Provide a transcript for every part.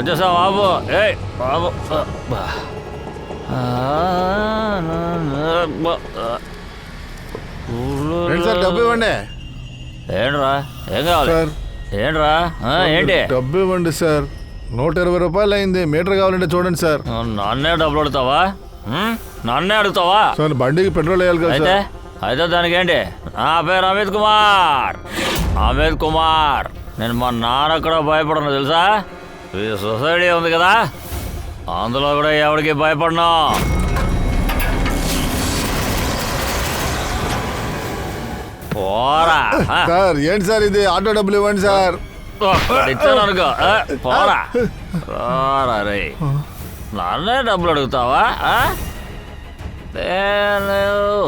వచ్చేసా బాబు. ఏ బాబు డబ్బు ఇవ్వండి. ఏంట్రా ఏం కావాలి? ఏంట్రా ఏంటి? డబ్బు ఇవ్వండి సార్. 120 రూపాయలు అయింది. మీటర్ కావాలంటే చూడండి సార్. నన్నే డబ్బులు అడుగుతావా? నన్నే అడుగుతావా? సార్ బండికి పెట్రోల్ వేయాలి కదా అయితే అయితే దానికి ఏంటి? నా పేరు అమిత్ కుమార్. అమిత్ కుమార్. నేను మా నాన్న కూడా భయపడను తెలుసా. ఈ సొసైటీ ఉంది కదా, అందులో కూడా ఎవరికి భయపడను. పోరా. సార్ ఏంటి సార్ ఇది? ఆటో డబ్బులు ఇవ్వండి సార్. ఇచ్చాను అనుకో. పోరా పోరా రే. నన్నే డబ్బులు అడుగుతావా?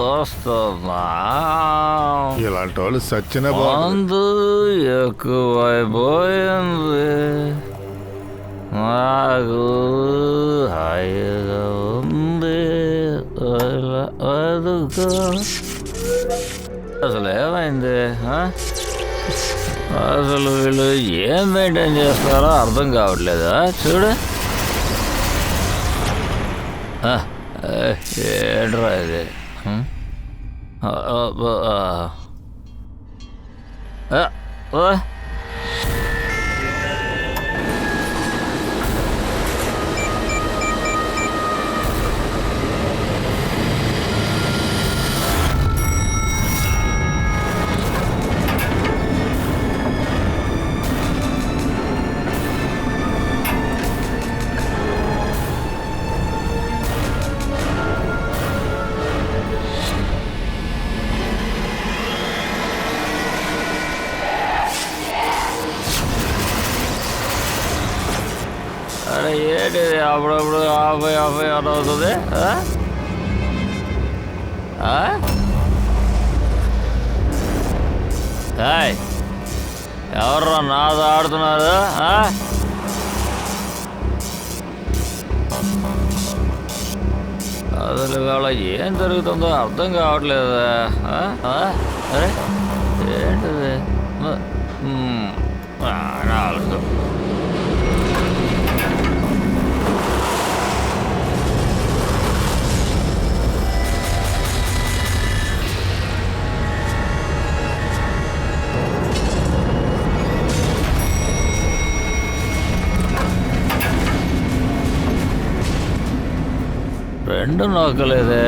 వస్తున్నా. ఇలాంటి వాళ్ళు సచ్చిన మందు ఎక్కువైపోయింది, నాకు హాయిగా ఉంది. అసలు ఏమైంది? అసలు వీళ్ళు ఏం మెయింటైన్ చేస్తారో అర్థం కావట్లేదా? చూడు. ఏంట్రా ఇది? అరే ఏంటి అప్పుడప్పుడు ఆఫై ఆఫై అని అవుతుంది? ఎవర్రా నాతో ఆడుతున్నారు? అసలు ఇవాళ ఏం జరుగుతుందో అర్థం కావట్లేదు. అరే ఏంటిది? నాలుగు రెండు నొక్కలేదే.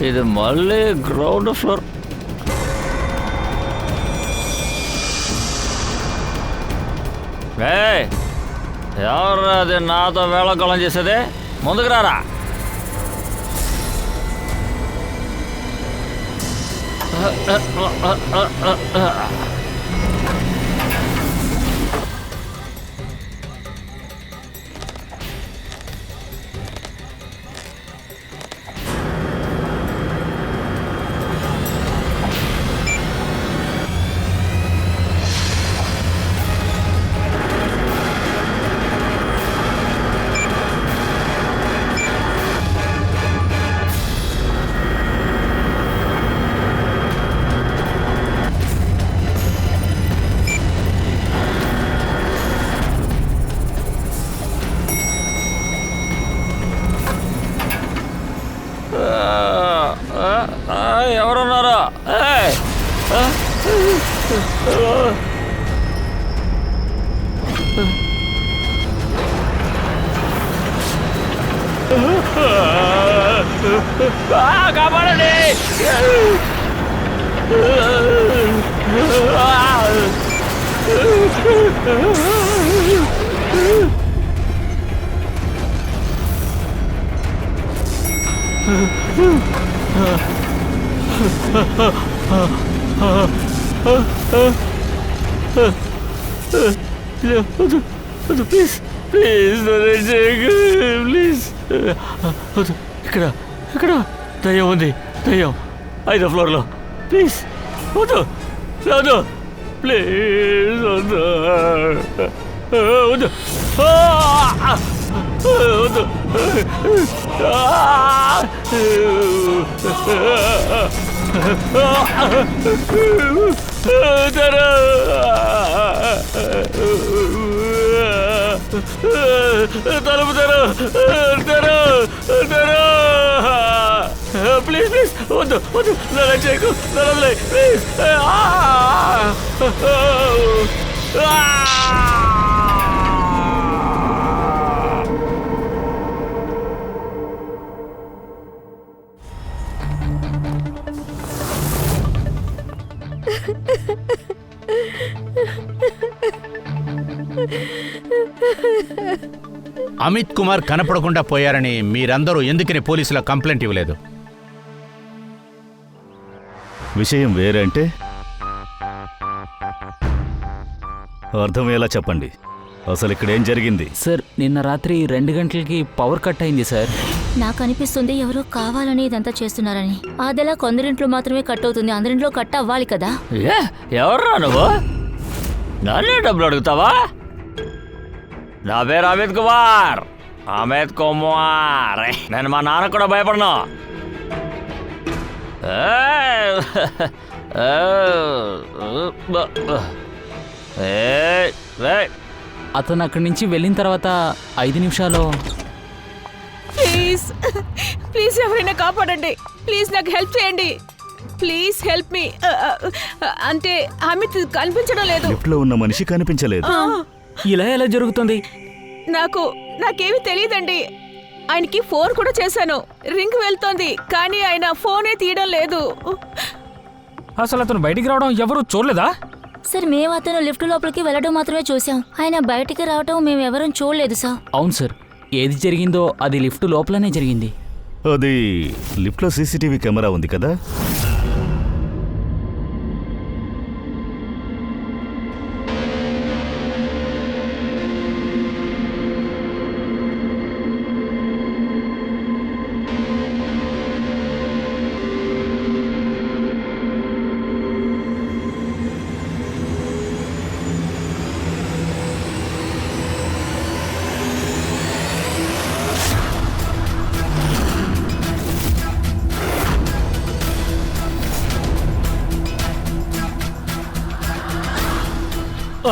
ఇది మళ్ళీ గ్రౌండ్ ఫ్లోర్. ఎవరు అది నాతో వేళకోళం చేసేది? ముందుకు రారా. ఎవరున్నారా? కాపాడండి. Please please please. ఇక్కడ ఇక్కడ దయ్యం ఉంది, దయ్యం ఐదో ఫ్లోర్లో. ప్లీజ్ వద్దు వద్దు, ప్లీజ్ వద్దు వద్దు వద్దు. తలుపు తెరు, తెరు, తెరు. ప్లీజ్ ప్లీజ్ వద్దు వద్దు, నన్ను చేయకు, నన్ను ప్లీజ్. అమిత్ కుమార్ కనపడకుండా పోయారని మీరందరూ ఎందుకని పోలీసుల కంప్లైంట్ ఇవ్వలేదు? విషయం వేరంటే అర్థమయ్యేలా చెప్పండి. అసలు ఇక్కడ ఏం జరిగింది? సార్, నిన్న రాత్రి 2 గంటలకి పవర్ కట్ అయింది సార్. నాకు అనిపిస్తుంది ఎవరో కావాలని ఇదంతా చేస్తున్నారని. అదెలా కొందరింట్లో మాత్రమే కట్ అవుతుంది, అందరింట్లో కట్ అవ్వాలి కదా. ఎవర్రా నువ్వు? నన్నే డబ్బులు అడుగుతావా? నా పేరు అమిత్ కుమార్. అమిత్ కుమార్. నేను మా నాన్న కూడా భయపడను. అతను అక్కడి నుంచి వెళ్ళిన తర్వాత 5 నిమిషాలు. ప్లీజ్ ప్లీజ్ ఎవరైనా కాపాడండి. ప్లీజ్ నాకు హెల్ప్ చేయండి. Please help me. అంటే అమిత్ కనిపించడం లేదు. లిఫ్ట్లో ఉన్న మనిషి కనిపించలేదు. ఇలా ఎలా జరుగుతుంది? నాకేమీ తెలియదండి. ఆయనకి ఫోన్ కూడా చేశాను, రింగ్ వెళ్తోంది, కానీ ఆయన ఫోనే తీయడం లేదు. అసలు అతను బయటికి రావడం ఎవరు చూడలేదా? సార్, మేము అతను లిఫ్ట్ లోపలికి వెళ్ళడం మాత్రమే చూసాం. ఆయన బయటికి రావడం మేము ఎవరూ చూడలేదు సార్. అవును సార్, ఏది జరిగిందో అది లిఫ్ట్ లోపలనే జరిగింది. అది లిఫ్ట్లో సీసీటీవీ కెమెరా ఉంది కదా.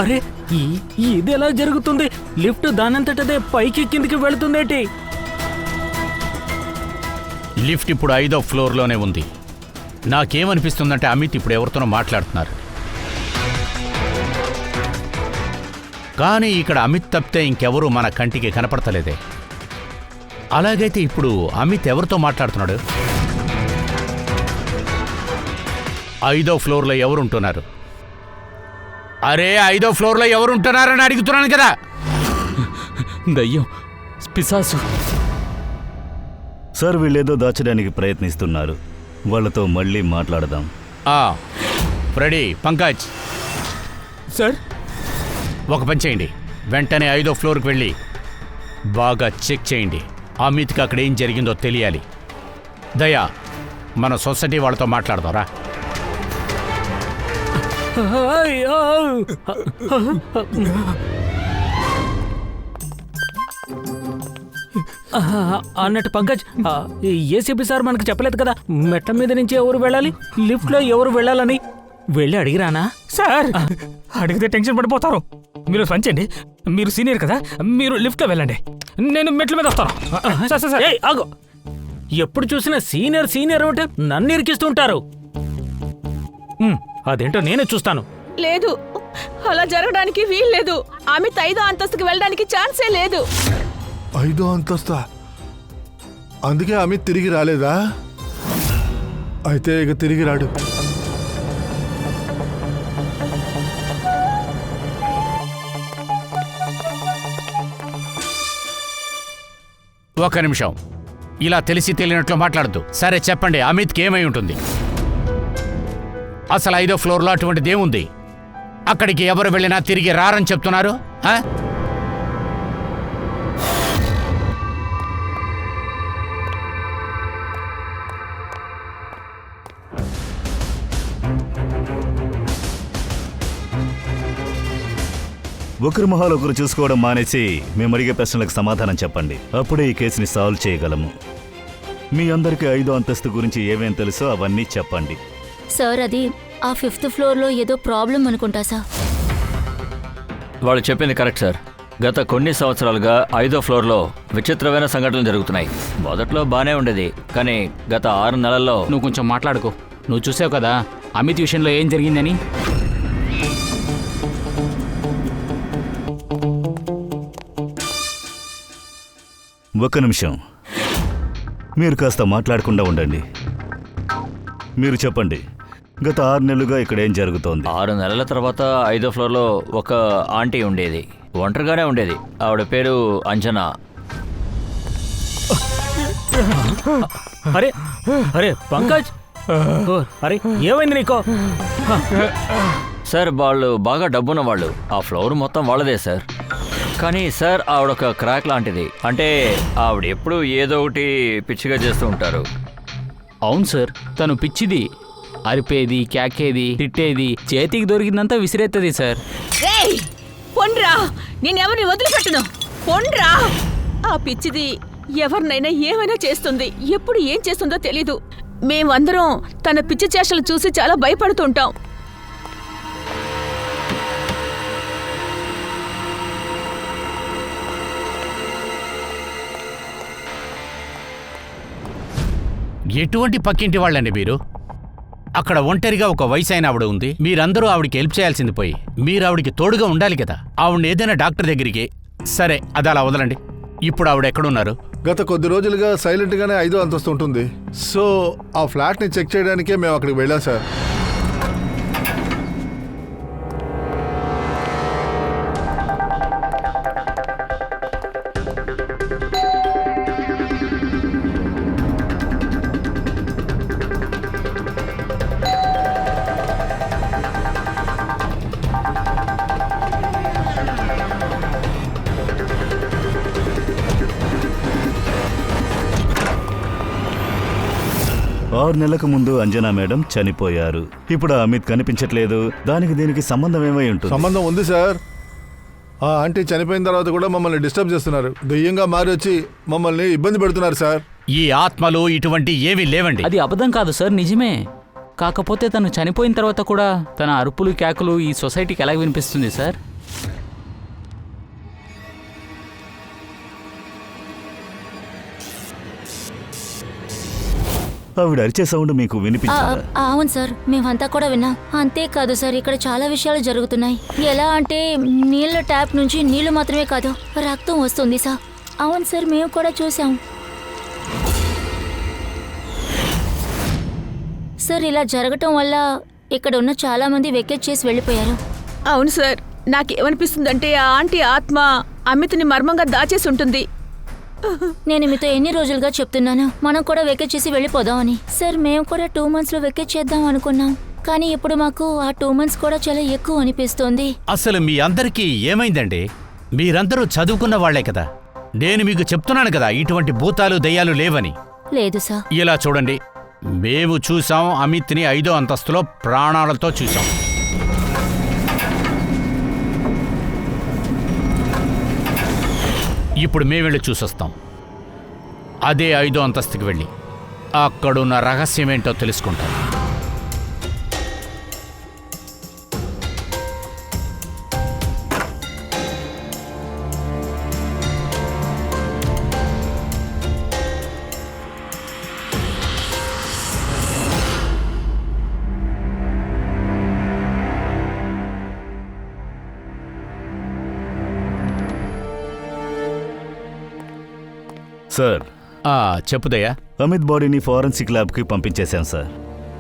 అరే, ఇది ఎలా జరుగుతుంది? లిఫ్ట్ దానంతటదే పైకి కిందికి వెళుతుందేంటి? లిఫ్ట్ ఇప్పుడు 5వ ఫ్లోర్లోనే ఉంది. నాకేమనిపిస్తుందంటే అమిత్ ఇప్పుడు ఎవరితోనో మాట్లాడుతున్నారు. కానీ ఇక్కడ అమిత్ తప్పితే ఇంకెవరూ మన కంటికి కనపడతలేదే. అలాగైతే ఇప్పుడు అమిత్ ఎవరితో మాట్లాడుతున్నాడు? 5వ ఫ్లోర్లో ఎవరుంటున్నారు? అరే, 5వ ఫ్లోర్లో ఎవరుంటున్నారని అడుగుతున్నాను కదా. దయ్యం, పిశాసు. సార్, వీళ్ళేదో దాచడానికి ప్రయత్నిస్తున్నారు. వాళ్ళతో మళ్ళీ మాట్లాడదాం. రెడీ పంకజ్ సార్, ఒక పని చేయండి. వెంటనే 5వ ఫ్లోర్కి వెళ్ళి బాగా చెక్ చేయండి. అమిత్కి అక్కడ ఏం జరిగిందో తెలియాలి. దయా, మన సొసైటీ వాళ్ళతో మాట్లాడదారా? అన్నట్టు పంకజ్, ఏసీపీ సార్ మనకు చెప్పలేదు కదా మెట్ల మీద నుంచి ఎవరు వెళ్ళాలి, లిఫ్ట్ లో ఎవరు వెళ్ళాలని. వెళ్ళి అడిగిరానా? సార్, అడిగితే టెన్షన్ పడిపోతారు. మీరు పంచండి, మీరు సీనియర్ కదా, మీరు లిఫ్ట్ లో వెళ్ళండి, నేను మెట్ల మీద వస్తాను. ఆగు, ఎప్పుడు చూసినా సీనియర్ సీనియర్ అంటే నన్ను ఇరికిస్తూ ఉంటారు. అదేంటో నేనే చూస్తాను. లేదు, అలా జరగడానికి వీల్లేదు. అమిత్ 5వ అంతస్తుకి వెళ్ళడానికి ఛాన్సే లేదు. 5వ అంతస్తా? అందుకే అమిత్ తిరిగి రాలేదా? అయితే ఇక తిరిగి రాడు. ఒక నిమిషం, ఇలా తెలిసి తెలియనట్లు మాట్లాడద్దు. సరే చెప్పండి, అమిత్కి ఏమై ఉంటుంది? అసలు 5వ ఫ్లోర్లో అటువంటిదేముంది? అక్కడికి ఎవరు వెళ్ళినా తిరిగి రారని చెప్తున్నారు. ఒకరి మొహాలు ఒకరు చూసుకోవడం మానేసి మేము అడిగే ప్రశ్నలకు సమాధానం చెప్పండి. అప్పుడే ఈ కేసుని సాల్వ్ చేయగలము. మీ అందరికీ 5వ అంతస్తు గురించి ఏమేం తెలుసో అవన్నీ చెప్పండి. సార్ అది ఆ 5th ఫ్లోర్లో ఏదో ప్రాబ్లం అనుకుంటా సార్. వాళ్ళు చెప్పింది కరెక్ట్ సార్. గత కొన్ని సంవత్సరాలుగా 5వ ఫ్లోర్లో విచిత్రమైన సంఘటనలు జరుగుతున్నాయి. మొదట్లో బానే ఉండేది, కానీ గత 6 నెలల్లో నువ్వు కొంచెం మాట్లాడుకో. నువ్వు చూసావు కదా అమిత్ విషయంలో ఏం జరిగిందని. ఒక్క నిమిషం, మీరు కాస్త మాట్లాడకుండా ఉండండి. మీరు చెప్పండి, గత 6 నెలలుగా ఇక్కడ ఏం జరుగుతోంది? 6 నెలల తర్వాత 5వ ఫ్లోర్లో ఒక ఆంటీ ఉండేది. ఒంటరిగానే ఉండేది. ఆవిడ పేరు అంజనా. అరే అరే పంకజ్, ఓ, అరే ఏమైంది నీకో? సార్ వాళ్ళు బాగా డబ్బున్న వాళ్ళు. ఆ ఫ్లోర్ మొత్తం వాళ్ళదే సార్. కానీ సార్ ఆవిడొక క్రాక్ లాంటిది. అంటే ఆవిడ ఎప్పుడు ఏదో ఒకటి పిచ్చిగా చేస్తూ ఉంటారు. అవును సార్, తను పిచ్చిది. అరిపేది, క్యాకేది, తిట్టేది, చేతికి దొరికిందంతా విసిరేస్తుంది సార్. రేయ్ పొండ్రా, నేనెవరిని వదిలిపెట్టను. పొండ్రా. ఆ పిచ్చిది ఎవరినైనా ఏమైనా చేస్తుంది. ఎప్పుడు ఏం చేస్తుందో తెలీదు. మేమందరం తన పిచ్చి చేష్టలు చూసి చాలా భయపడుతుంటాం. ఎటువంటి పక్కింటి వాళ్ళండి మీరు? అక్కడ ఒంటరిగా ఒక వయసైన ఆవిడ ఉంది. మీరందరూ ఆవిడికి హెల్ప్ చేయాల్సింది పోయి మీరు ఆవిడికి తోడుగా ఉండాలి కదా. ఆవిడ ఏదైనా డాక్టర్ దగ్గరికి. సరే, అది అలా వదలండి. ఇప్పుడు ఆవిడ ఎక్కడున్నారు? గత కొద్ది రోజులుగా సైలెంట్గానే 5వ అంతస్తు ఉంటుంది. సో ఆ ఫ్లాట్ని చెక్ చేయడానికే మేము అక్కడికి వెళ్ళాం సార్. ఆరు నెలలకు ముందు అంజనా మేడం చనిపోయారు. ఇప్పుడు అమిత్ కనిపించట్లేదు. దానికి దీనికి సంబంధం ఏమై ఉంటుంది? సంబంధం ఉంది సార్. ఆ ఆంటీ చనిపోయిన తర్వాత కూడా మమ్మల్ని డిస్టర్బ్ చేస్తున్నారు. దెయ్యంగా మారి వచ్చి మమ్మల్ని ఇబ్బంది పెడుతున్నారు సార్. ఈ ఆత్మలు ఇటువంటి ఏమీ లేవండి. అది అబద్ధం కాదు సార్, నిజమే. కాకపోతే తను చనిపోయిన తర్వాత కూడా తన అరుపులు, కేకలు ఈ సొసైటీకి ఎలా వినిపిస్తుంది సార్? ఆవిడ అరిచే సౌండ్ మీకు వినిపించిందా? అవును సార్, మేమంతా కూడా విన్నాం. అంతేకాదు సార్, ఇక్కడ చాలా విషయాలు జరుగుతున్నాయి. ఎలా అంటే నీళ్ళ ట్యాప్ నుంచి నీళ్లు మాత్రమే కాదు, రక్తం వస్తుంది సార్. అవును సార్, మేము కూడా చూసాం సార్. ఇలా జరగటం వల్ల ఇక్కడ ఉన్న చాలా మంది వెకేట్ చేసి వెళ్ళిపోయారు. అవును సార్, నాకేమనిపిస్తుందంటే ఆ ఆంటీ ఆత్మ అమిత్ని మర్మంగా దాచేసి ఉంటుంది. నేను మీతో ఎన్ని రోజులుగా చెప్తున్నాను, మనం కూడా వెకేట్ చేసి వెళ్ళిపోదామని. సార్, మేము కూడా 2 monthsలో వెకేట్ చేద్దాం అనుకున్నాం. కానీ ఇప్పుడు మాకు ఆ 2 months కూడా చాలా ఎక్కువ అనిపిస్తోంది. అసలు మీ అందరికీ ఏమైందండి? మీరందరూ చదువుకున్న వాళ్లే కదా. నేను మీకు చెప్తున్నాను కదా, ఇటువంటి భూతాలు దయ్యాలు లేవని. లేదు సార్. ఇలా చూడండి, మేము చూసాం అమిత్ని 5వ అంతస్తులో ప్రాణాలతో చూసాం. ఇప్పుడు మేము వెళ్ళి చూసొస్తాం. అదే 5వ అంతస్తుకి వెళ్ళి అక్కడున్న రహస్యమేంటో తెలుసుకుంటాం. సార్, చెప్పుదయ్యా. అమిత్ బాడీని ఫారెన్సిక్ ల్యాబ్కి పంపించేశాం సార్.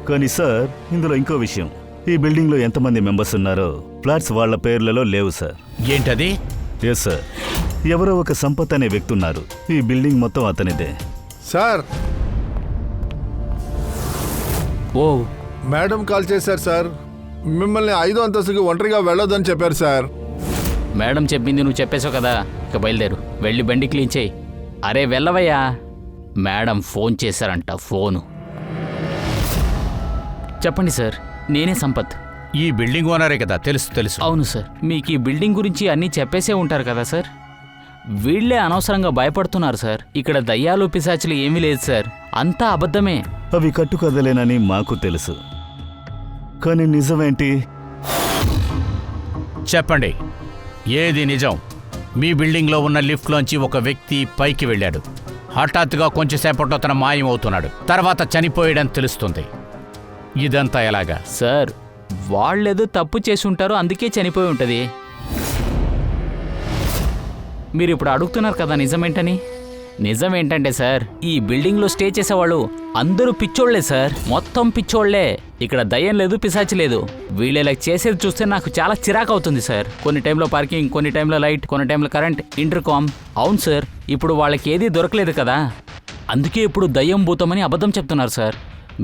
కానీ సార్, ఇందులో ఇంకో విషయం. ఈ బిల్డింగ్లో ఎంతమంది మెంబర్స్ ఉన్నారో ఫ్లాట్స్ వాళ్ళ పేర్లలో లేవు సార్. ఏంటది? ఎస్ సార్, ఎవరో ఒక సంపత్ అనే వ్యక్తి ఉన్నారు. ఈ బిల్డింగ్ మొత్తం అతనిదే సార్. ఓ, మేడం కాల్ చేశారు సార్. మిమ్మల్ని 5వ అంతస్తుకి ఒంటరిగా వెళ్ళొద్దని చెప్పారు సార్. మేడం చెప్పింది నువ్వు చెప్పేశావు కదా, ఇక బయలుదేరు. వెళ్ళి బండి క్లీన్ చేయి. అరే వెళ్ళవయ్యా, మేడం ఫోన్ చేశారంట. ఫోను. చెప్పండి సార్, నేనే సంపత్. ఈ బిల్డింగ్ ఓనరే కదా, తెలుసు తెలుసు. అవును సార్, మీకు ఈ బిల్డింగ్ గురించి అన్నీ చెప్పేసే ఉంటారు కదా సార్. వీళ్ళే అనవసరంగా భయపడుతున్నారు సార్. ఇక్కడ దయ్యాలు పిశాచులు ఏమీ లేదు సార్, అంతా అబద్ధమే. అవి కట్టుకదలేనని మాకు తెలుసు, కానీ నిజమేంటి? చెప్పండి, ఏది నిజం? మీ బిల్డింగ్లో ఉన్న లిఫ్ట్లోంచి ఒక వ్యక్తి పైకి వెళ్ళాడు. హఠాత్తుగా కొంచెంసేపట్లో తన మాయమవుతున్నాడు. తర్వాత చనిపోయాడని తెలుస్తుంది. ఇదంతా ఎలాగా? సార్, వాళ్ళేదో తప్పు చేసి ఉంటారు, అందుకే చనిపోయి ఉంటుంది. మీరు ఇప్పుడు అడుగుతున్నారు కదా నిజమేంటని. నిజమేంటంటే సార్, ఈ బిల్డింగ్లో స్టే చేసేవాళ్ళు అందరూ పిచ్చోళ్లే సార్, మొత్తం పిచ్చోళ్లే. ఇక్కడ దయ్యం లేదు, పిశాచి లేదు. వీళ్ళేలా చేసేది చూస్తే నాకు చాలా చిరాకు అవుతుంది సార్. కొన్ని టైంలో పార్కింగ్, కొన్ని టైంలో లైట్, కొన్ని టైంలో కరెంట్, ఇంటర్కామ్. అవును సార్, ఇప్పుడు వాళ్ళకి ఏదీ దొరకలేదు కదా, అందుకే ఇప్పుడు దయ్యం భూతమని అబద్ధం చెప్తున్నారు సార్.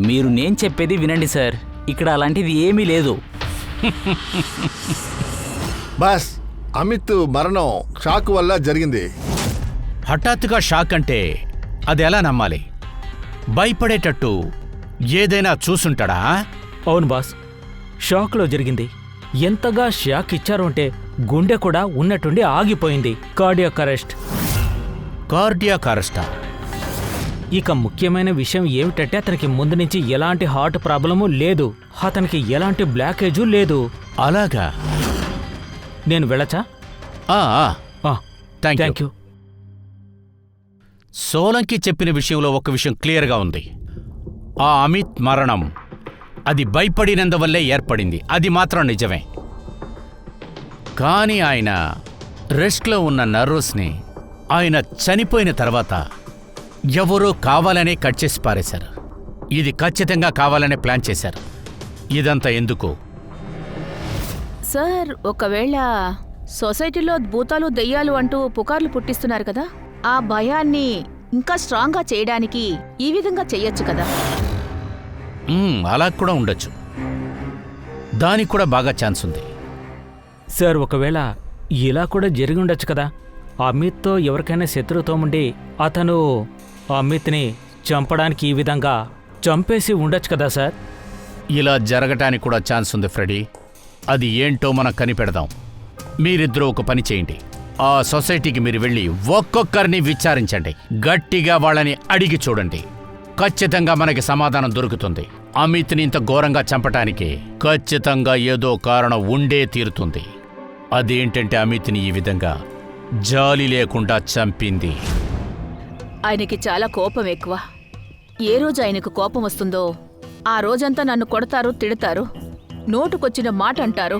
మీరు నేను చెప్పేది వినండి సార్, ఇక్కడ అలాంటిది ఏమీ లేదు. బాస్, అమిత్ మరణం షాక్ వల్ల జరిగింది. హఠాత్తుగా షాక్ అంటే అది ఎలా నమ్మాలి? భయపడేటట్టు ఏదైనా చూసుంటాడా? అవును బాస్, షాక్లో జరిగింది. ఎంతగా షాక్ ఇచ్చారు అంటే గుండె కూడా ఉన్నట్టుండి ఆగిపోయింది. Cardiac arrest. కార్డియాక్ అరెస్టా? ఇక ముఖ్యమైన విషయం ఏమిటంటే అతనికి ముందు నుంచి ఎలాంటి హార్ట్ ప్రాబ్లము లేదు, అతనికి ఎలాంటి బ్లాకేజు లేదు. అలాగా? నేను వెళ్ళచ్చా? Thank you. సోలంకి చెప్పిన విషయంలో ఒక విషయం క్లియర్గా ఉంది. ఆ అమిత్ మరణం అది భయపడినందువల్లే ఏర్పడింది, అది మాత్రం నిజమే. కానీ ఆయన రెస్ట్లో ఉన్న నర్వస్ని ఆయన చనిపోయిన తర్వాత ఎవరో కావాలనే కట్ చేసి పారేశారు. ఇది ఖచ్చితంగా కావాలనే ప్లాన్ చేశారు. ఇదంతా ఎందుకు? సార్, ఒకవేళ సొసైటీలో భూతాలు దెయ్యాలు అంటూ పుకార్లు పుట్టిస్తున్నారు కదా, ఆ భయాన్ని ఇంకా స్ట్రాంగ్గా చేయడానికి ఈ విధంగా చెయ్యొచ్చు కదా. అలా కూడా ఉండొచ్చు, దానికి కూడా బాగా ఛాన్స్ ఉంది. సార్, ఒకవేళ ఇలా కూడా జరిగి ఉండొచ్చు కదా. అమిత్తో ఎవరికైనా శత్రుతో ఉండి అతను అమిత్ని చంపడానికి ఈ విధంగా చంపేసి ఉండొచ్చు కదా సార్. ఇలా జరగటానికి కూడా ఛాన్స్ ఉంది ఫ్రెడీ. అది ఏంటో మనం కనిపెడదాం. మీరిద్దరూ ఒక పని చేయండి. ఆ సొసైటీకి మీరు వెళ్ళి ఒక్కొక్కరిని విచారించండి, గట్టిగా వాళ్ళని అడిగి చూడండి. ఖచ్చితంగా మనకి సమాధానం దొరుకుతుంది. అమిత్ని ఇంత ఘోరంగా చంపటానికి ఖచ్చితంగా ఏదో కారణం ఉండే తీరుతుంది. అదేంటంటే అమిత్ని ఈ విధంగా జాలి లేకుండా చంపింది. ఆయనకి చాలా కోపం ఎక్కువ. ఏ రోజు ఆయనకు కోపం వస్తుందో ఆ రోజంతా నన్ను కొడతారు, తిడతారు, నోటుకొచ్చిన మాట అంటారు.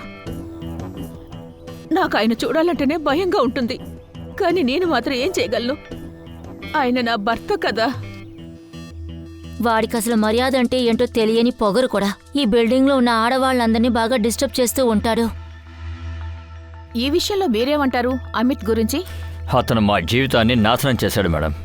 నాకు ఆయన చూడాలంటేనే భయంగా ఉంటుంది. కానీ నేను మాత్రం ఏం చేయగలను? ఆయన నా భర్త కదా. వాడికి అసలు మర్యాద అంటే ఏంటో తెలియని పొగరు కూడా. ఈ బిల్డింగ్లో ఉన్న ఆడవాళ్ళందరినీ బాగా డిస్టర్బ్ చేస్తూ ఉంటాడు. ఈ విషయంలో మీరేమంటారు అమిత్ గురించి? అతను మా జీవితాన్ని నాశనం చేశాడు మేడం.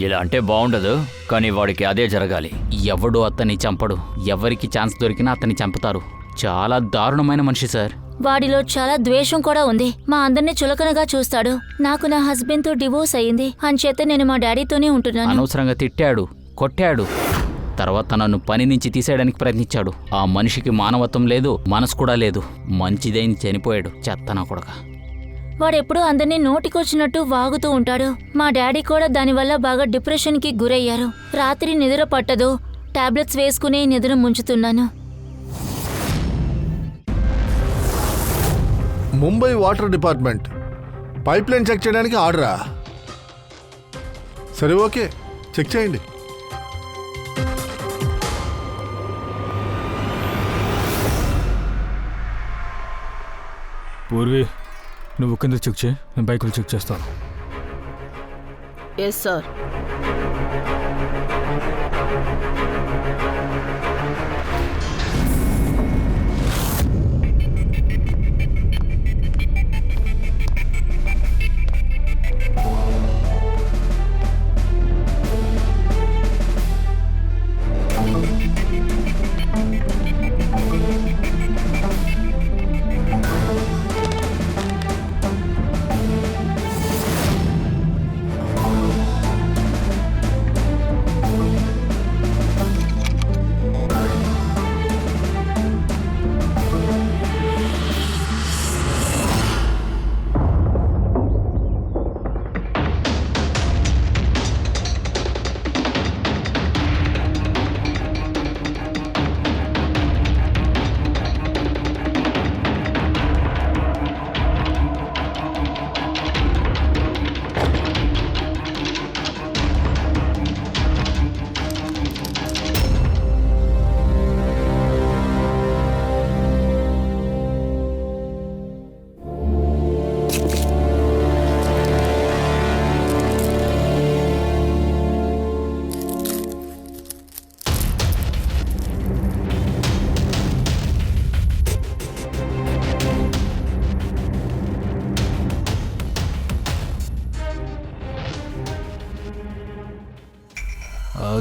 ఇలా అంటే బాగుండదు, కానీ వాడికి అదే జరగాలి. ఎవడు అతన్ని చంపడు. ఎవరికి ఛాన్స్ దొరికినా అతన్ని చంపుతారు. చాలా దారుణమైన మనిషి సార్. వాడిలో చాలా ద్వేషం కూడా ఉంది. మా అందరినీ చులకనగా చూస్తాడు. నాకు నా హస్బెండ్తో డివోర్స్ అయింది, అంచేత నేను మా డాడీతోనే ఉంటున్నాను. అనవసరంగా తిట్టాడు, కొట్టాడు, తర్వాత నన్ను పని నుంచి తీసేయడానికి ప్రయత్నించాడు. ఆ మనిషికి మానవత్వం లేదు, మనసు కూడా లేదు. మంచిదైన చనిపోయాడు, చెత్తనా కొడక. వాడెప్పుడూ అందరినీ నోటికొచ్చినట్టు వాగుతూ ఉంటాడు. మా డాడీ కూడా దానివల్ల బాగా డిప్రెషన్కి గురయ్యారు. రాత్రి నిద్ర పట్టదు, టాబ్లెట్స్ వేసుకునే నిద్ర ముంచుతున్నాను. Mumbai water department pipeline check చేయడానికి ఆర్డరా? సరే, ఓకే, చెక్ చేయండి. పూర్వి, నువ్వు కింద చెక్ చేయి, నేను బైకులు చెక్ చేస్తాను. Yes sir.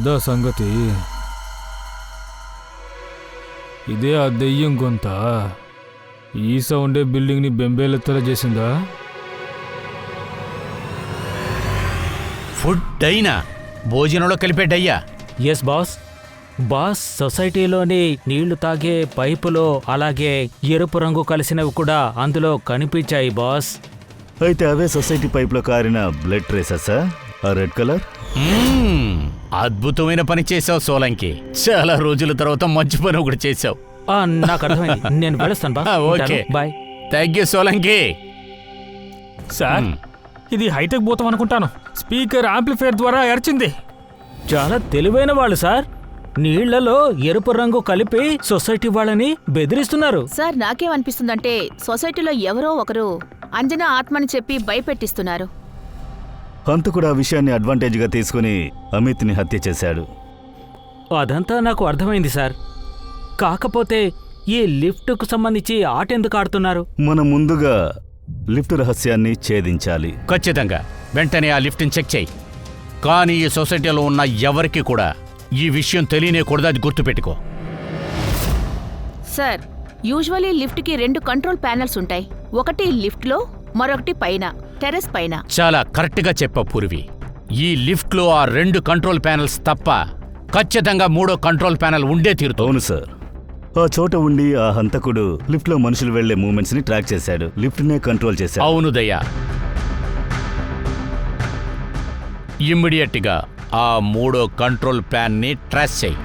అదా సంగతి. ఇదే ఆ దెయ్యం గొంత ఈ సౌండే బిల్డింగ్ని బెంబేలెత్తలా చేసిందా? ఫుడ్ అయినా భోజనంలో కలిపే డయ్యా. Yes boss. బాస్, సొసైటీలోని నీళ్లు తాగే పైపులో అలాగే ఎరుపు రంగు కలిసినవి కూడా అందులో కనిపించాయి బాస్. అయితే అవే సొసైటీ పైప్లో కారిన బ్లడ్ ట్రేసెసా? ఆ రెడ్ కలర్? అద్భుతమైన పని చేసావు సోలంకి. చాలా రోజుల తర్వాత మంచి పని ఒకటి చేసావు. నాకు అర్థమైంది. నేను వెళ్ళొస్తాను boss. Okay bye. Thank you Solanki. Sir, ఇది హైటెక్ భూతం అనుకుంటాను. స్పీకర్ యాంప్లిఫైయర్ ద్వారా ఎర్చింది. చాలా తెలివైన వాళ్ళు సార్. నీళ్లలో ఎరుపు రంగు కలిపి సొసైటీ వాళ్ళని బెదిరిస్తున్నారు. సార్ నాకేమనిపిస్తుందంటే సొసైటీలో ఎవరో ఒకరు అంజనా ఆత్మని చెప్పి భయపెట్టిస్తున్నారు. హంతకుడు ఆ విషయాన్ని అడ్వాంటేజ్గా తీసుకుని అమిత్ని హత్య చేశాడు. అదంతా నాకు అర్థమైంది సార్. కాకపోతే ఈ లిఫ్ట్కు సంబంధించి ఆట ఎందుకు ఆడుతున్నారు? మనం ముందుగా లిఫ్ట్ రహస్యాన్ని ఛేదించాలి. ఖచ్చితంగా వెంటనే ఆ లిఫ్ట్ని చెక్ చేయి. కానీ ఈ సొసైటీలో ఉన్న ఎవరికి కూడా ఈ విషయం తెలియనేకూడదు, అది గుర్తుపెట్టుకో. సార్, యూజువల్లీ లిఫ్ట్కి 2 కంట్రోల్ ప్యానెల్స్ ఉంటాయి. ఒకటి లిఫ్ట్లో, మరొకటి పైన, టెర్రస్ పైన. చాలా కరెక్ట్గా చెప్పావు పూర్వి. ఈ లిఫ్ట్లో ఆ 2 కంట్రోల్ ప్యానెల్స్ తప్ప ఖచ్చితంగా 3వ కంట్రోల్ ప్యానెల్ ఉండే తీరుతుంది. అవును సార్. ఆ చోట ఉండి ఆ హంతకుడు లిఫ్ట్లో మనుషులు వెళ్లే మూమెంట్స్ ని ట్రాక్ చేశాడు. లిఫ్ట్నే కంట్రోల్ చేశాడు. అవును దయ్యా. ఇమ్మీడియట్గా ఆ 3వ కంట్రోల్ ప్యాన్ని ట్రాస్ చేయి.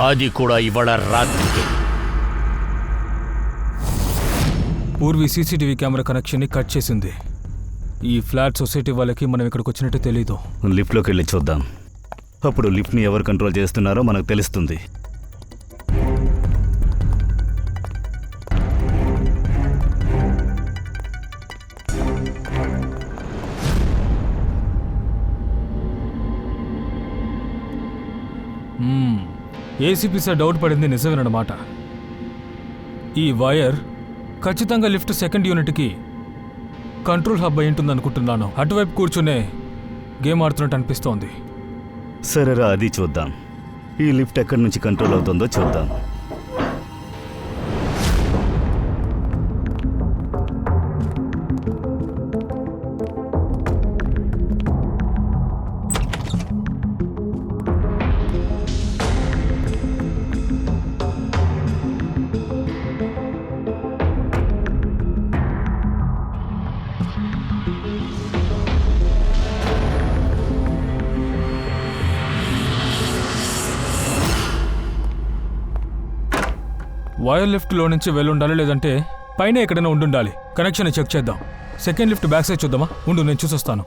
అది కూడా ఇవాళ రాత్రికి. పూర్వి సీసీటీవీ కెమెరా కనెక్షన్ని కట్ చేసింది. ఈ ఫ్లాట్ సొసైటీ వాళ్ళకి మనం ఇక్కడికి వచ్చినట్టు తెలీదు. లిఫ్ట్లోకి వెళ్ళి చూద్దాం. అప్పుడు లిఫ్ట్ని ఎవరు కంట్రోల్ చేస్తున్నారో మనకు తెలుస్తుంది. ఏసీపీ సార్ డౌట్ పడింది నిజమేనమాట. ఈ వైర్ ఖచ్చితంగా లిఫ్ట్ సెకండ్ యూనిట్కి కంట్రోల్ హబ్ అయి ఉంటుంది అనుకుంటున్నాను. అటువైపు కూర్చునే గేమ్ ఆడుతున్నట్టు అనిపిస్తోంది. సరేరా, అది చూద్దాం. ఈ లిఫ్ట్ ఎక్కడి నుంచి కంట్రోల్ అవుతుందో చూద్దాం. వైర్ లిఫ్ట్లో నుంచి వెళ్ళుండాలి, లేదంటే పైన ఎక్కడైనా ఉండుండాలి. కనెక్షన్ చెక్ చేద్దాం. సెకండ్ లిఫ్ట్ బ్యాక్ సైడ్ చూద్దామా? ఉండు, నేను చూసొస్తాను.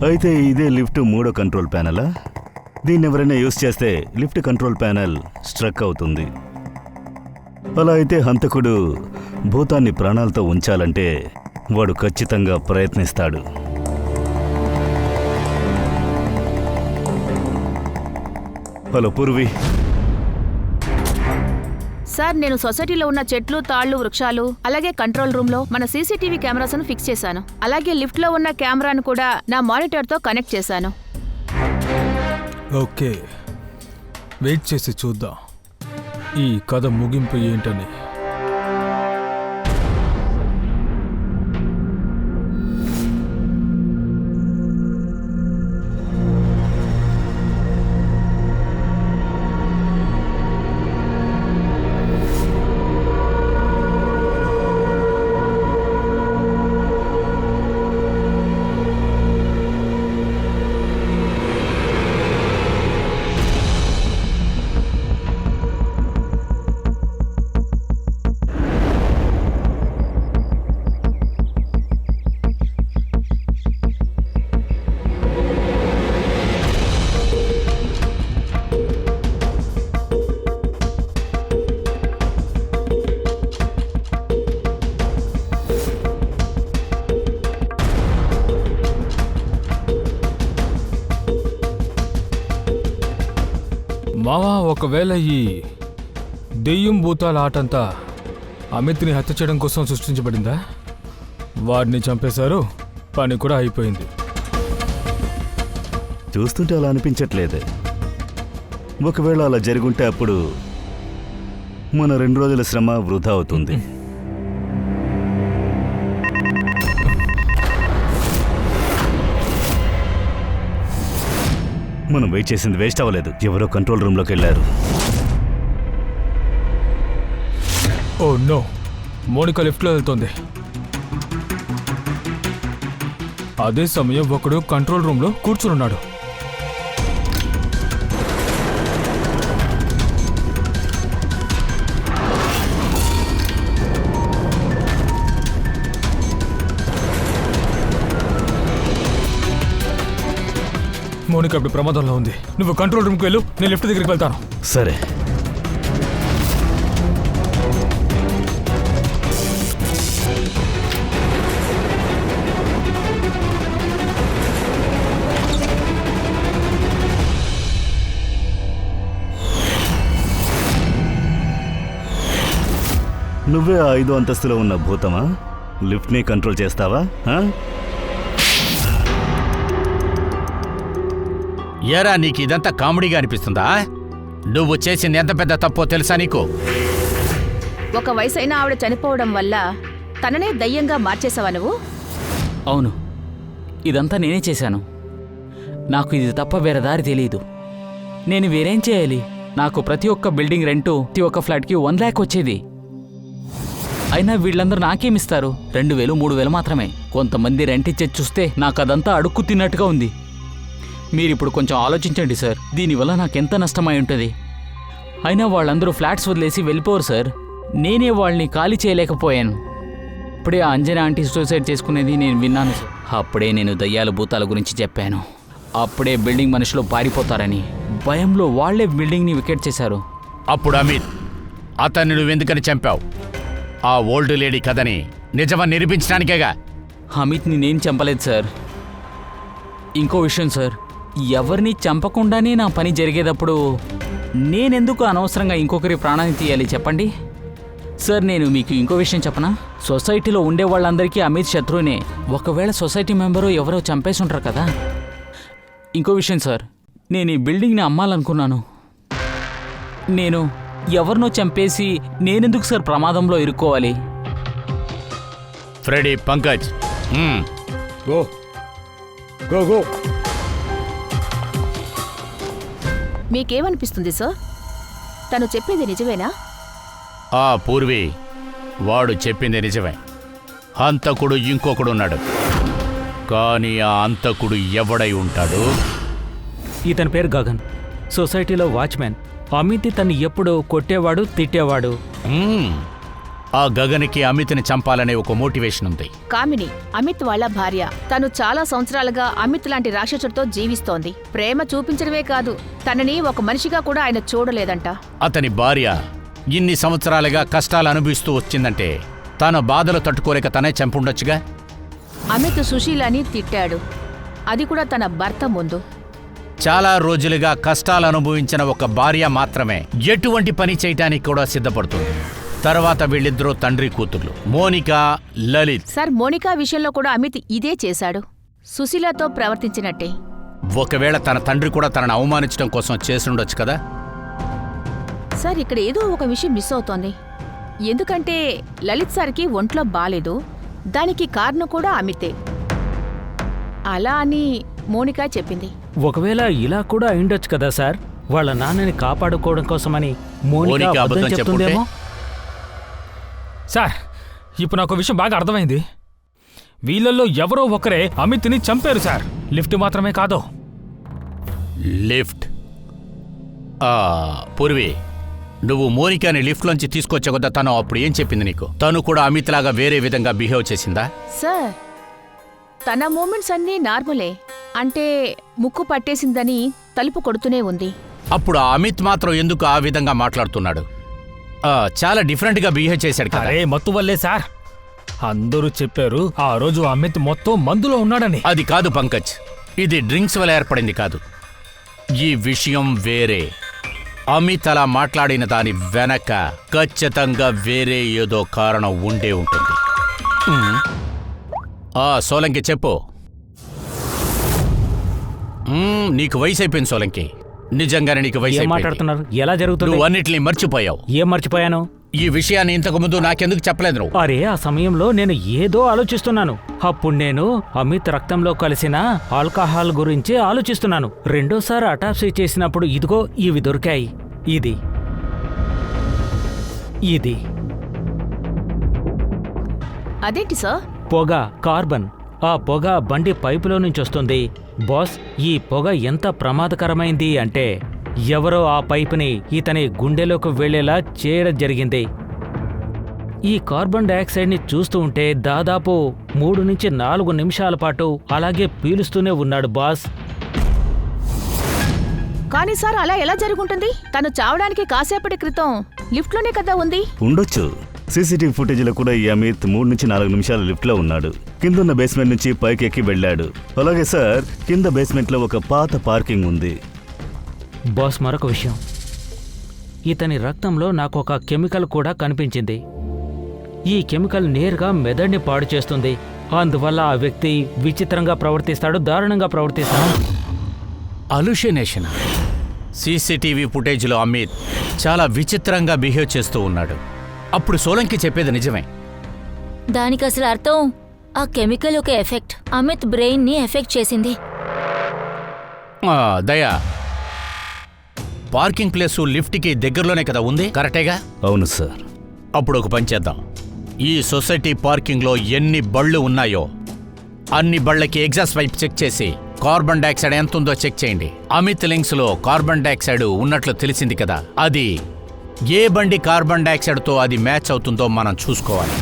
అయితే ఇదే లిఫ్ట్ 3వ కంట్రోల్ ప్యానెలా? దీన్ని ఎవరైనా యూజ్ చేస్తే లిఫ్ట్ కంట్రోల్ ప్యానెల్ స్ట్రక్ అవుతుంది. అలా అయితే హంతకుడు భూతాన్ని ప్రాణాలతో ఉంచాలంటే వాడు ఖచ్చితంగా ప్రయత్నిస్తాడు. హలో పూర్వి. సార్, నేను సొసైటీలో ఉన్న చెట్లు, తాళ్లు, వృక్షాలు అలాగే కంట్రోల్ రూమ్ లో మన సీసీటీవీ కెమెరాస్ను ఫిక్స్ చేశాను. అలాగే లిఫ్ట్ లో ఉన్న కెమెరాను కూడా నా మానిటర్ తో కనెక్ట్ చేశాను. ఓకే, వెయిట్ చేసి చూద్దాం ఈ కథ ముగింపు ఏంటని. మావా, ఒకవేళ ఈ దెయ్యం భూతాల ఆటంతా అమిత్ని హత్య చేయడం కోసం సృష్టించబడిందా? వాడిని చంపేశారు, పని కూడా అయిపోయింది. చూస్తుంటే అలా అనిపించట్లేదు. ఒకవేళ అలా జరుగుంటే అప్పుడు మన 2 రోజుల శ్రమ వృధా అవుతుంది. మనం వెయిట్ చేసింది వేస్ట్ అవ్వలేదు. ఎవరో కంట్రోల్ రూమ్లోకి వెళ్ళారు. ఓ నో, మోనికా లిఫ్ట్లో వెళ్తోంది. అదే సమయం ఒకడు కంట్రోల్ రూమ్లో కూర్చునున్నాడు. మోనికా ఇప్పుడు ప్రమాదంలో ఉంది. నువ్వు కంట్రోల్ రూమ్కి వెళ్ళు, నేను లిఫ్ట్ దగ్గరికి వెళ్తాను. సరే. నువ్వే ఆ 5వ అంతస్తులో ఉన్న భూతమా? లిఫ్ట్ని కంట్రోల్ చేస్తావా? ఏరా, నీకు ఇదంతా కామెడీగా అనిపిస్తుందా? నువ్వు చేసింది ఎంత పెద్ద తప్పో తెలుసా నీకు? ఒక వయసైన ఆవిడ చనిపోవడం వల్ల తననే దయ్యంగా మార్చేసావా నువ్వు? అవును, ఇదంతా నేనే చేశాను. నాకు ఇది తప్ప వేరే దారి తెలియదు. నేను వేరేం చేయాలి? నాకు ప్రతి ఒక్క బిల్డింగ్ రెంటు ప్రతి ఒక్క ఫ్లాట్కి 1 lakh వచ్చేది. అయినా వీళ్ళందరూ నాకేమిస్తారు? 2,000, 3,000 మాత్రమే. కొంతమంది రెంట్ ఇచ్చేది చూస్తే నాకు అదంతా అడుక్కు తిన్నట్టుగా ఉంది. మీరిప్పుడు కొంచెం ఆలోచించండి సార్, దీనివల్ల నాకెంత నష్టమై ఉంటుంది. అయినా వాళ్ళందరూ ఫ్లాట్స్ వదిలేసి వెళ్ళిపోరు సార్. నేనే వాళ్ళని ఖాళీ చేయలేకపోయాను. అప్పుడే ఆ అంజనా ఆంటీ సూసైడ్ చేసుకునేది నేను విన్నాను సార్. అప్పుడే నేను దయ్యాల భూతాల గురించి చెప్పాను. అప్పుడే బిల్డింగ్ మనుషులు పారిపోతారని భయంలో వాళ్లే బిల్డింగ్ని వికెట్ చేశారు. అప్పుడు అమిత్, అతన్ని నువ్వెందుకని చంపావు? ఆ ఓల్డ్ లేడీ కథని నిజమని నిరూపించడానికేగా. అమిత్ని నేను చంపలేదు సార్. ఇంకో విషయం సార్, ఎవరిని చంపకుండానే నా పని జరిగేటప్పుడు నేనెందుకు అనవసరంగా ఇంకొకరి ప్రాణాన్ని తీయాలి చెప్పండి సార్. నేను మీకు ఇంకో విషయం చెప్పనా? సొసైటీలో ఉండే వాళ్ళందరికీ అమిత్ శత్రువునే. ఒకవేళ సొసైటీ మెంబరు ఎవరో చంపేసి ఉంటారు కదా. ఇంకో విషయం సార్, నేను ఈ బిల్డింగ్ని అమ్మాలనుకున్నాను. నేను ఎవరినో చంపేసి నేనెందుకు సార్ ప్రమాదంలో ఇరుక్కోవాలి? Freddy, Pankaj, go go go. మీకేమనిపిస్తుంది సార్? తను చెప్పేది నిజమేనా? ఆ పూర్వి, వాడు చెప్పింది నిజమే. హంతకుడు ఇంకొకడున్నాడు. కానీ ఆ హంతకుడు ఎవడై ఉంటాడు? ఇతని పేరు గగన్, సొసైటీలో వాచ్మెన్. అమిత్ తన్ని ఎప్పుడు కొట్టేవాడు, తిట్టేవాడు. ఆ గగన్కి అమిత్ని చంపాలనే ఒక మోటివేషన్ ఉంది. కామిని, అమిత్ వాళ్ళ భార్య. తను చాలా సంవత్సరాలుగా అమిత్ లాంటి రాక్షసుడితో జీవిస్తోంది. ప్రేమ చూపించడమే కాదు, తనని ఒక మనిషిగా కూడా ఆయన చూడలేదంట. అతని భార్య ఇన్ని సంవత్సరాలుగా కష్టాలు అనుభవిస్తూ వచ్చిందంటే తన బాధలు తట్టుకోలేక తనే చంపుండొచ్చుగా. అమిత్ సుశీలని తిట్టాడు, అది కూడా తన భర్త ముందు. చాలా రోజులుగా కష్టాలు అనుభవించిన ఒక భార్య మాత్రమే ఎటువంటి పని చేయటానికి కూడా సిద్ధపడుతుంది. తర్వాత వీళ్ళిద్దరూ తండ్రి కూతుర్లు, మోనికా, లలిత్. సార్, మోనికా విషయంలో కూడా అమిత్ ఇదే చేశాడు, సుశీలతో ప్రవర్తించినట్టే. ఒకవేళ తన తండ్రి కూడా తనను అవమానించడం కోసం చేసుండొచ్చు కదా. సార్, ఇక్కడ ఏదో ఒక విషయం మిస్ అవుతోంది. ఎందుకంటే లలిత్ సార్కి ఒంట్లో బాలేదు, దానికి కారణం కూడా అమితే. అలా అని మోనికా చెప్పింది. ఒకవేళ ఇలా కూడా అయిండొచ్చు కదా సార్. వాళ్ళ నాన్నని కాపాడుకోవడం కోసమని మోనికా అబద్ధం చెప్తుందేమో. సార్, ఇప్పుడు నాకు విషయం బాగా అర్థమైంది. వీళ్ళల్లో ఎవరో ఒకరే అమిత్ని చంపారు సార్. లిఫ్ట్ మాత్రమే కాదు. లిఫ్ట్? పూర్వి, నువ్వు మోనికాని లిఫ్ట్లోంచి తీసుకొచ్చే కదా, తను అప్పుడు ఏం చెప్పింది నీకు? తను కూడా అమిత్ లాగా వేరే విధంగా బిహేవ్ చేసిందా? సార్, తన మూమెంట్స్ అన్నీ నార్మలే. అంటే ముక్కు పట్టేసిందని తలుపు కొడుతూనే ఉంది. అప్పుడు ఆ అమిత్ మాత్రం ఎందుకు ఆ విధంగా మాట్లాడుతున్నాడు? చాలా డిఫరెంట్గా బిహేవ్ చేశాడు కదా. అరే మత్తు వల్లే సార్. అందరూ చెప్పారు ఆ రోజు అమిత్ మొత్తం మందులో ఉన్నాడని. అది కాదు పంకజ్, ఇది డ్రింక్స్ వల్ల ఏర్పడింది కాదు. ఈ విషయం వేరే. అమిత్ అలా మాట్లాడిన దాని వెనక ఖచ్చితంగా వేరే ఏదో కారణం ఉండే ఉంటుంది. సోలంకి చెప్పు. నీకు వయసు అయిపోయింది సోలంకి. నిజంగానే నీకు వయసు ఏం అయిపోయింది. మాట్లాడుతున్నారు? ఎలా జరుగుతుంది? నువ్వు అన్నిటిని మర్చిపోయావు. ఏం మర్చిపోయాను? ఈ విషయాన్ని ఇంతకు ముందు నాకెందుకు చెప్పలేదు నువ్వు? అరే, ఆ సమయంలో నేను ఏదో ఆలోచిస్తున్నాను. అప్పుడు నేను అమిత్ రక్తంలో కలిసిన ఆల్కహాల్ గురించి ఆలోచిస్తున్నాను. రెండోసారి అటాప్సీ చేసినప్పుడు ఇదిగో ఇవి దొరికాయి. ఇది ఇది అదేంటి సార్? పొగ, కార్బన్. ఆ పొగ బండి పైపులో నుంచి వస్తుంది. బాస్, ఈ పొగ ఎంత ప్రమాదకరమైంది అంటే ఎవరో ఆ పైపుని ఇతని గుండెలోకి వెళ్లేలా చేయడం జరిగింది. ఈ కార్బన్ డయాక్సైడ్ని చూస్తూ ఉంటే దాదాపు 3 నుంచి 4 నిమిషాల పాటు అలాగే పీలుస్తూనే ఉన్నాడు బాస్. కానీ సార్, అలా ఎలా జరుగుంటుంది? తను చావడానికి కాసేపటి క్రితం లిఫ్ట్లోనే కదా ఉంది. ఉండొచ్చు. సీసీటీవీ ఫుటేజ్లో కూడా ఈ అమిత్ 3 నుంచి 4 నిమిషాలు లిఫ్ట్లో ఉన్నాడు. కిందున్న బేస్మెంట్ నుంచి పైకెక్కి వెళ్ళాడు. అలాగే సార్, కింద బేస్మెంట్లో ఒక పాత పార్కింగ్ ఉంది. బాస్, మరొక విషయం, ఇతని రక్తంలో నాకు ఒక కెమికల్ కూడా కనిపించింది. ఈ కెమికల్ నేరుగా మెదడుని పాడు చేస్తుంది. అందువల్ల ఆ వ్యక్తి విచిత్రంగా ప్రవర్తిస్తాడు, దారుణంగా ప్రవర్తిస్తాడు. అలుషినేషన్. సీసీటీవీ ఫుటేజ్లో అమిత్ చాలా విచిత్రంగా బిహేవ్ చేస్తూ ఉన్నాడు. అప్పుడు సోలంకి చెప్పేది నిజమే. దానికి అసలు అర్థం ఆ కెమికల్ ఒక ఎఫెక్ట్ అమిత్ బ్రెయిన్ ని ఎఫెక్ట్ చేసింది. దయా, పార్కింగ్ ప్లేసు లిఫ్ట్కి దగ్గరలోనే కదా ఉంది, కరెక్టేగా? అవును సార్. అప్పుడు ఒక పని చేద్దాం. ఈ సొసైటీ పార్కింగ్లో ఎన్ని బళ్ళు ఉన్నాయో అన్ని బళ్ళకి ఎగ్జాస్ట్ పైప్ చెక్ చేసి కార్బన్ డైఆక్సైడ్ ఎంత ఉందో చెక్ చేయండి. అమిత్ లింక్స్లో కార్బన్ డైఆక్సైడ్ ఉన్నట్లు తెలిసింది కదా, అది ఏ బండి కార్బన్ డైఆక్సైడ్తో అది మ్యాచ్ అవుతుందో మనం చూసుకోవాలి.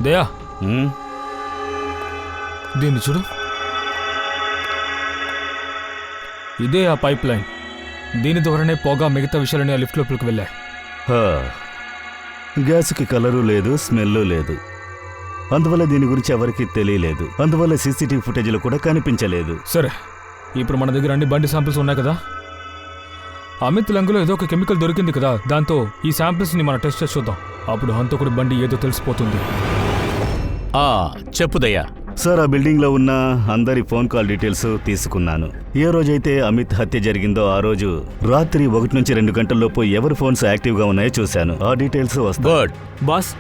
దయా, హ్మ్? దీన్ని చూడు. ఇదే ఆ పైప్ లైన్. దీని ద్వారానే పొగ మిగతా విషయాలని ఆ లిఫ్ట్ లోపలికి వెళ్ళాయి. హా. గ్యాస్కి కలరు లేదు, స్మెల్ లేదు. అందువల్ల దీని గురించి ఎవరికీ తెలియలేదు. అందువల్ల సీసీటీవీ ఫుటేజ్లో కూడా కనిపించలేదు. సరే, ఇప్పుడు మన దగ్గర అన్ని బండి శాంపిల్స్ ఉన్నాయి కదా. అమిత్ లంగులో ఏదో ఒక కెమికల్ దొరికింది కదా, దాంతో ఈ శాంపిల్స్ని మనం టెస్ట్ చేసి చూద్దాం. అప్పుడు హంతకుడి బండి ఏదో తెలిసిపోతుంది. చెప్పుదయ్యా. సార్, ఆ బిల్డింగ్లో ఉన్న అందరి ఫోన్ కాల్ డీటెయిల్స్ తీసుకున్నాను. ఏ రోజైతే అమిత్ హత్య జరిగిందో ఆ రోజు రాత్రి 1 నుంచి 2 గంటల్లోపు ఎవరి ఫోన్స్ యాక్టివ్గా ఉన్నాయో చూశాను. ఆ డీటెయిల్స్ వస్తాయి. గుడ్ బాస్,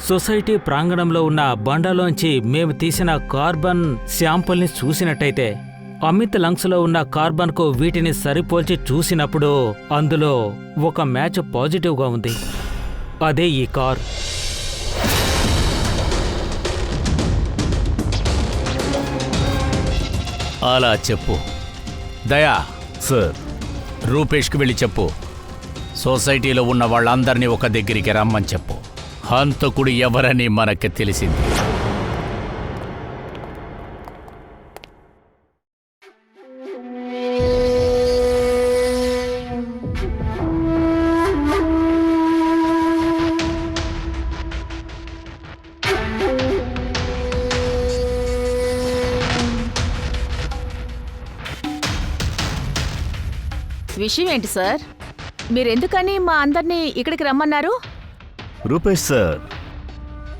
సొసైటీ ప్రాంగణంలో ఉన్న బండలోంచి మేము తీసిన కార్బన్ శాంపుల్ని చూసినట్టయితే అమిత్ లంగ్స్లో ఉన్న కార్బన్కు వీటిని సరిపోల్చి చూసినప్పుడు అందులో ఒక మ్యాచ్ పాజిటివ్గా ఉంది. అదే ఈ కార్. అలా చెప్పు. దయా, సార్, రూపేష్కి వెళ్ళి చెప్పు, సొసైటీలో ఉన్న వాళ్ళందరినీ ఒక దగ్గరికి రమ్మని చెప్పు. హంతకుడు ఎవరని మనకి తెలిసింది. విషయం ఏంటి సార్? మీరెందుకని మా అందరినీ ఇక్కడికి రమ్మన్నారు? రూపేష్ సార్,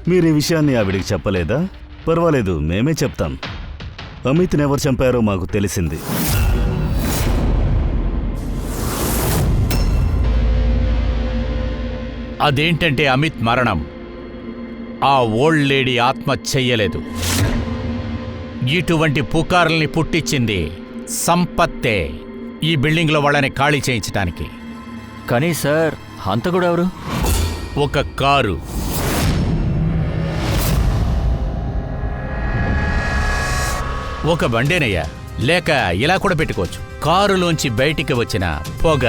మీరు ఈ విషయాన్ని ఆవిడికి చెప్పలేదా? పర్వాలేదు, మేమే చెప్తాం. అమిత్ని ఎవరు చంపారో మాకు తెలిసింది. అదేంటంటే అమిత్ మరణం ఆ ఓల్డ్ లేడీ ఆత్మ చెయ్యలేదు. ఇటువంటి పుకార్ల్ని పుట్టించింది సంపత్తే, ఈ బిల్డింగ్లో వాళ్ళని ఖాళీ చేయించడానికి. కానీ సార్, హంతకుడు ఎవరు? ఒక కారు. ఒక బండేనయ్యా, లేక ఇలా కూడా పెట్టుకోవచ్చు. కారులోంచి బయటికి వచ్చిన పొగ.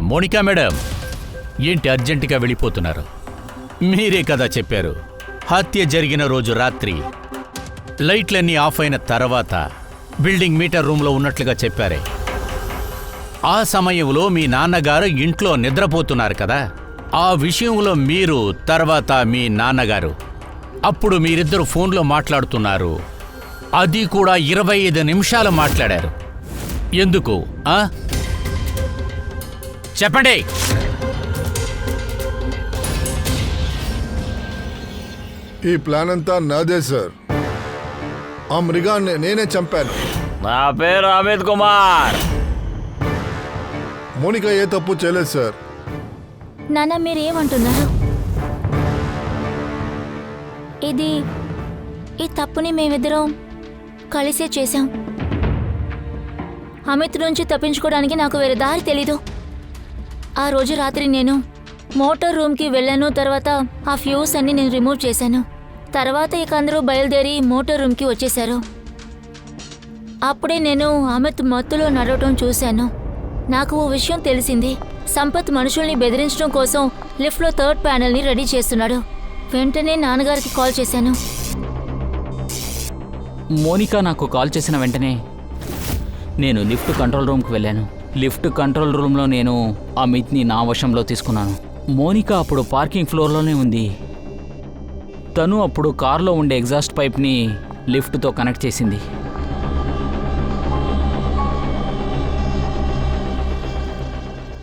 మోనికా మేడం, ఏంటి అర్జెంటుగా వెళ్ళిపోతున్నారు? మీరే కదా చెప్పారు హత్య జరిగిన రోజు రాత్రి లైట్లన్నీ ఆఫ్ అయిన తర్వాత బిల్డింగ్ మీటర్ రూమ్లో ఉన్నట్లుగా చెప్పారే. ఆ సమయంలో మీ నాన్నగారు ఇంట్లో నిద్రపోతున్నారు కదా, ఆ విషయంలో మీరు తర్వాత మీ నాన్నగారు అప్పుడు మీరిద్దరు ఫోన్లో మాట్లాడుతున్నారు. అది కూడా 25 నిమిషాలు మాట్లాడారు. ఎందుకు చెప్పండి. ఈ ప్లాన్ అంతా నాదే సార్. ఆ మృగాన్ని నేనే చంపాను. నా పేరు అమిత్ కుమార్. మోనిక ఏ తప్పు చేయలేదు సార్. నాన్న మీరేమంటున్నారు? ఈ తప్పుని మేమిద్దరం కలిసే చేశాం. అమిత్ నుంచి తప్పించుకోవడానికి నాకు వేరే దారి తెలీదు. ఆ రోజు రాత్రి నేను మోటార్ రూమ్కి వెళ్ళాను. తర్వాత ఆ ఫ్యూస్ అన్ని నేను రిమూవ్ చేశాను. తర్వాత ఇక అందరూ బయలుదేరి మోటార్ రూమ్కి వచ్చేశారు. అప్పుడే నేను అమిత్ మత్తులో నడవటం చూశాను. నాకు ఓ విషయం తెలిసింది. సంపత్ మనుషుల్ని బెదిరించడం కోసం లిఫ్ట్లో 3rd ప్యానెల్ని రెడీ చేస్తున్నాడు. వెంటనే నాన్నగారికి కాల్ చేశాను. మోనికా నాకు కాల్ చేసిన వెంటనే నేను లిఫ్ట్ కంట్రోల్ రూమ్కి వెళ్ళాను. లిఫ్ట్ కంట్రోల్ రూమ్లో నేను అమిత్ని నా వశంలో తీసుకున్నాను. మోనికా అప్పుడు పార్కింగ్ ఫ్లోర్లోనే ఉంది. తను అప్పుడు కార్లో ఉండే ఎగ్జాస్ట్ పైప్ని లిఫ్ట్తో కనెక్ట్ చేసింది.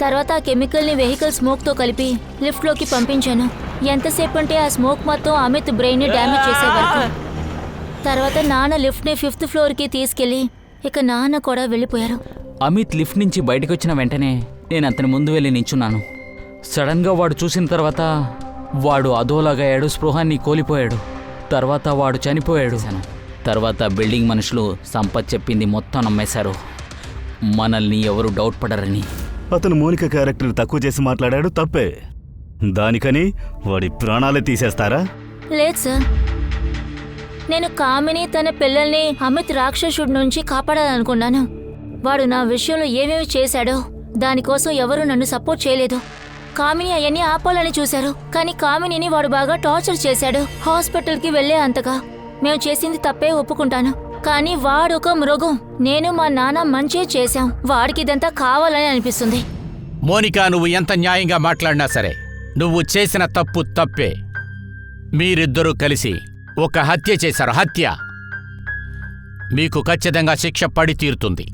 తర్వాత ఆ కెమికల్ని వెహికల్ స్మోక్తో కలిపి లిఫ్ట్లోకి పంపించాను. ఎంతసేపు అంటే ఆ స్మోక్ మొత్తం అమిత్ బ్రెయిన్ని డ్యామేజ్ చేసే వరకు. తర్వాత నాన్న లిఫ్ట్ని 5th ఫ్లోర్కి తీసుకెళ్ళి ఇక నాన్న కూడా వెళ్ళిపోయారు. అమిత్ లిఫ్ట్ నుంచి బయటకు వచ్చిన వెంటనే నేను అతని ముందు వెళ్ళి నించున్నాను. సడన్గా వాడు చూసిన తర్వాత వాడు అదోలాగయ్యాడు, స్పృహాన్ని కోల్పోయాడు. తర్వాత వాడు చనిపోయాడు. తర్వాత బిల్డింగ్ మనుషులు సంపత్ చెప్పింది మొత్తం నమ్మేశారు. మనల్ని ఎవరు డౌట్ పడరని. అతను మోనిక క్యారెక్టర్ తక్కువ చేసి మాట్లాడాడు, తప్పే. దానికని వాడి ప్రాణాలే తీసేస్తారా? లేదు సార్, నేను కామిని తన పిల్లల్ని అమిత్ రాక్షసుడి నుంచి కాపాడాలనుకున్నాను. వాడు నా విషయంలో ఏమేమి చేశాడో దానికోసం ఎవరూ నన్ను సపోర్ట్ చేయలేదు. కామిని అవన్నీ ఆపాలని చూశారు, కానీ కామినిని వాడు బాగా టార్చర్ చేశాడు. హాస్పిటల్కి వెళ్లే అంతగా. మేము చేసింది తప్పే ఒప్పుకుంటాను, కానీ వాడు ఒక మృగం. నేను మా నాన్న మంచే చేశాం. వాడికి ఇదంతా కావాలని అనిపిస్తుంది. మోనికా, నువ్వు ఎంత న్యాయంగా మాట్లాడినా సరే నువ్వు చేసిన తప్పు తప్పే. మీరిద్దరూ కలిసి ఒక హత్య చేశారు. హత్య. మీకు ఖచ్చితంగా శిక్ష పడి తీరుతుంది.